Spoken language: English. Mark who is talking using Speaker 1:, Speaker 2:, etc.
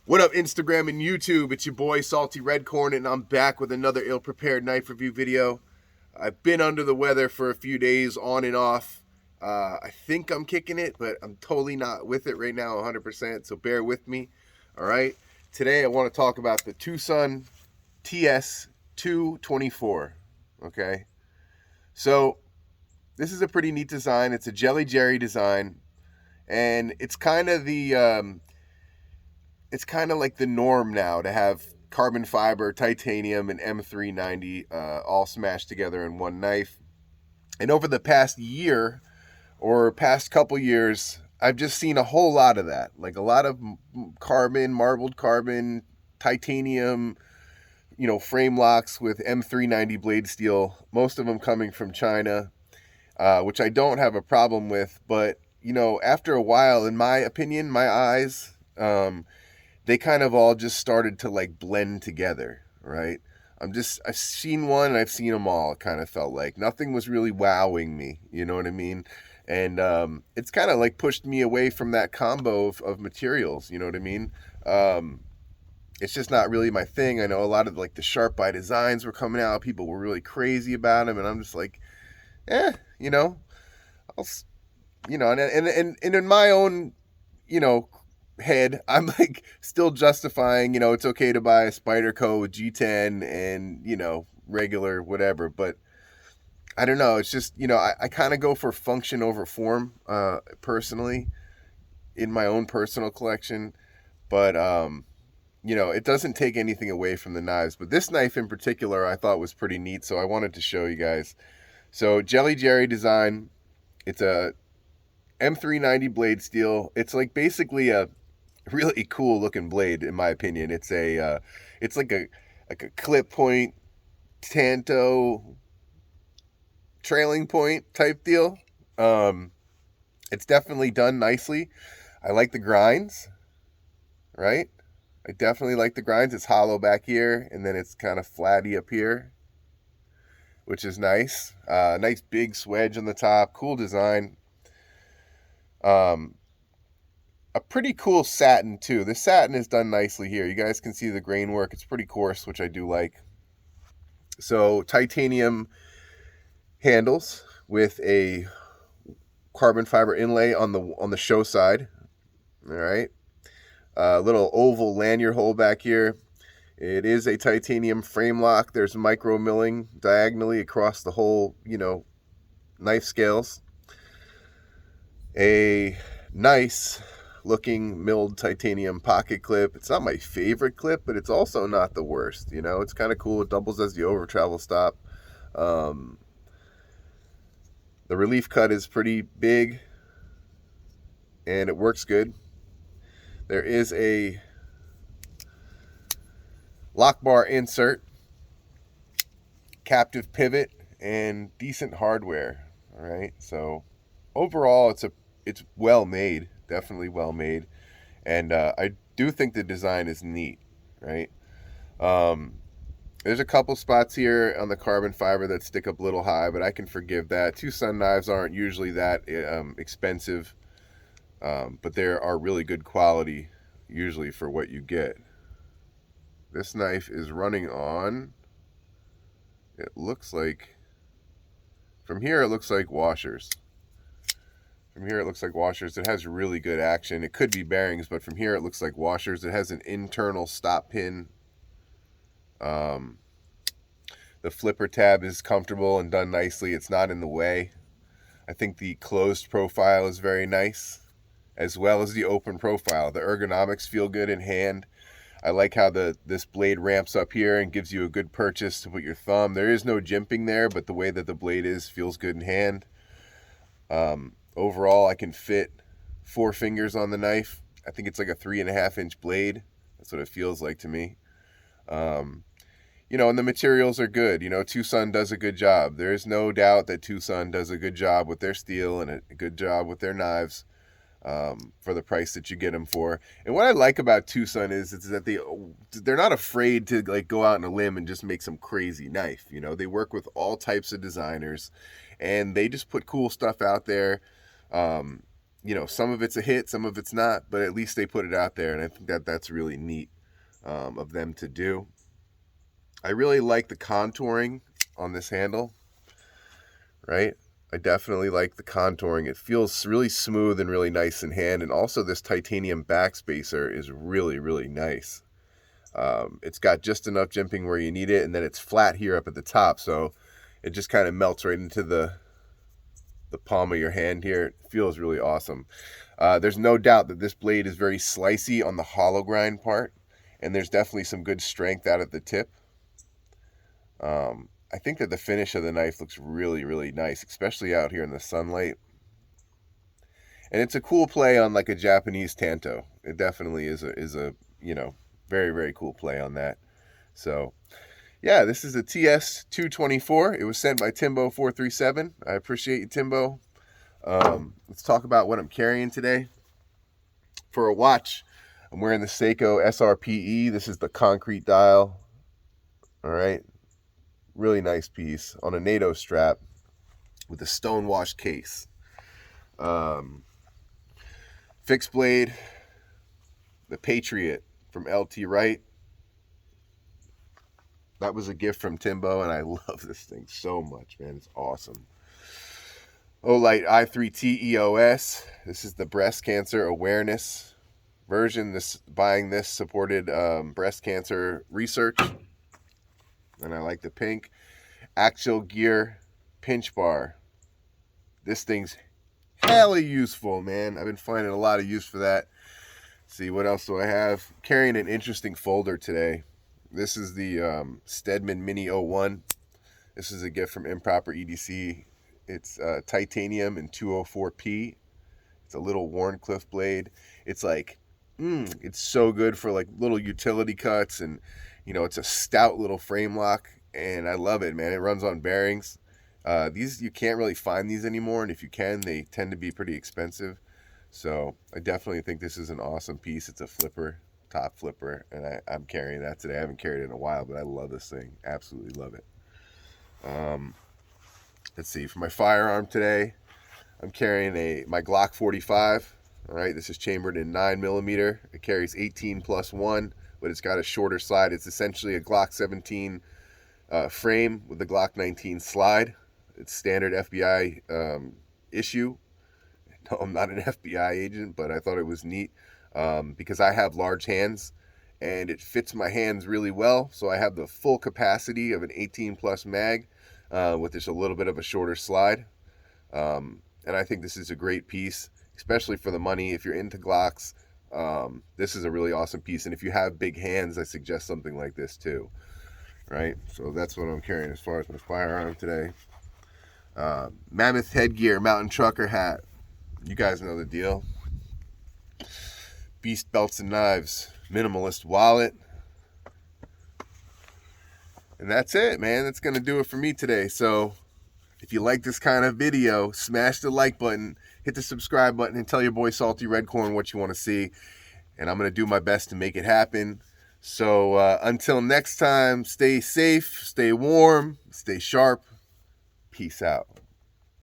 Speaker 1: What up, Instagram and YouTube? It's your boy Salty Redcorn, and I'm back with another ill-prepared knife review video. I've been under the weather for a few days, on and off. I think I'm kicking it, but I'm totally not with it right now, 100%. So bear with me. All right. Today I want to talk about the Twosun ts224. Okay. So this is a pretty neat design. It's a Jelly Jerry design, and it's kind of the it's kind of like the norm now to have carbon fiber, titanium, and M390 all smashed together in one knife. And over the past year or past couple years, I've just seen a whole lot of that. Like a lot of carbon, marbled carbon, titanium, frame locks with M390 blade steel, most of them coming from China, which I don't have a problem with. But, after a while, in my opinion, my eyes, they kind of all just started to like blend together, right? I've seen one and I've seen them all. It kind of felt like nothing was really wowing me, you know what I mean? And it's kind of like pushed me away from that combo of materials, you know what I mean? It's just not really my thing. I know a lot of like the Sharp by designs were coming out. People were really crazy about them, and I'm just like, I'll, and in my own, head, I'm like still justifying, it's okay to buy a Spyderco with G10 and, regular whatever. But I don't know. It's just, I kind of go for function over form, personally, in my own personal collection. But, it doesn't take anything away from the knives. But this knife in particular, I thought was pretty neat. So I wanted to show you guys. So Jelly Jerry design. It's a M390 blade steel. It's like basically a really cool looking blade, in my opinion. It's it's like a clip point Tanto trailing point type deal. It's definitely done nicely. I like the grinds, right? I definitely like the grinds. It's hollow back here, and then it's kind of flatty up here, which is nice. Nice big swedge on the top. Cool design. A pretty cool satin too. The satin is done nicely here. You guys can see the grain work. It's pretty coarse, which I do like. So titanium handles with a carbon fiber inlay on the show side. All right. A little oval lanyard hole back here. It is a titanium frame lock. There's micro milling diagonally across the whole, knife scales. A nice looking milled titanium pocket clip. It's not my favorite clip, but it's also not the worst. It's kind of cool. It doubles as the over travel stop. The relief cut is pretty big, and it works good. There is a lock bar insert, captive pivot, and decent hardware. All right, so overall, it's well made. Definitely well made, and I do think the design is neat, right? There's a couple spots here on the carbon fiber that stick up a little high, but I can forgive that. Twosun knives aren't usually that expensive, but they are really good quality usually for what you get. This knife is running on, it looks like, from here it looks like washers. From here it looks like washers. It has really good action. It could be bearings, but from here it looks like washers. It has an internal stop pin. The flipper tab is comfortable and done nicely. It's not in the way. I think the closed profile is very nice, as well as the open profile. The ergonomics feel good in hand. I like how this blade ramps up here and gives you a good purchase to put your thumb. There is no jimping there, but the way that the blade is feels good in hand. Overall, I can fit 4 fingers on the knife. I think it's like a 3.5-inch blade. That's what it feels like to me. And the materials are good. Twosun does a good job. There is no doubt that Twosun does a good job with their steel and a good job with their knives, for the price that you get them for. And what I like about Twosun is that they're not afraid to like go out on a limb and just make some crazy knife. They work with all types of designers, and they just put cool stuff out there. some of it's a hit, some of it's not, but at least they put it out there, and I think that's really neat of them to do. I really like the contouring on this handle, right? I definitely like the contouring. It feels really smooth and really nice in hand, and also this titanium backspacer is really, really nice. It's got just enough jimping where you need it, and then it's flat here up at the top, so it just kind of melts right into the palm of your hand here. It feels really awesome. There's no doubt that this blade is very slicey on the hollow grind part, and there's definitely some good strength out at the tip. I think that the finish of the knife looks really, really nice, especially out here in the sunlight. And it's a cool play on like a Japanese tanto. It definitely is a very, very cool play on that. So yeah, this is a ts224. It was sent by Timbo437. I appreciate you, Timbo. Let's talk about what I'm carrying today. For a watch, I'm wearing the Seiko SRPE. This is the concrete dial. All right. Really nice piece on a NATO strap with a stonewashed case. Fixed blade, the Patriot from LT Wright. That was a gift from Timbo, and I love this thing so much, man. It's awesome. Olight i3T EOS. This is the breast cancer awareness version. Buying this supported breast cancer research. And I like the pink. Axial gear pinch bar. This thing's hella useful, man. I've been finding a lot of use for that. Let's see, what else do I have? I'm carrying an interesting folder today. This is the Stedman Mini 01. This is a gift from Improper EDC. It's titanium and 204P. It's a little Warncliffe blade. It's like, it's so good for like little utility cuts, and it's a stout little frame lock, and I love it, man. It runs on bearings. These, you can't really find these anymore, and if you can, they tend to be pretty expensive. So I definitely think this is an awesome piece. It's a flipper, top flipper, and I'm carrying that today. I haven't carried it in a while, but I love this thing. Absolutely love it. Let's see, for my firearm today, I'm carrying my Glock 45. All right, this is chambered in 9mm. It carries 18+1, but it's got a shorter slide. It's essentially a Glock 17 frame with the Glock 19 slide. It's standard FBI issue. No, I'm not an FBI agent, but I thought it was neat because I have large hands, and it fits my hands really well. So I have the full capacity of an 18+ mag with just a little bit of a shorter slide. And I think this is a great piece, especially for the money. If you're into Glocks, this is a really awesome piece. And if you have big hands, I suggest something like this too. Right? So that's what I'm carrying as far as my firearm today. Mammoth headgear, mountain trucker hat. You guys know the deal. Beast belts and knives. Minimalist wallet. And that's it, man. That's going to do it for me today. So if you like this kind of video, smash the like button, hit the subscribe button, and tell your boy Salty Redcorn what you want to see. And I'm going to do my best to make it happen. So until next time, stay safe, stay warm, stay sharp. Peace out.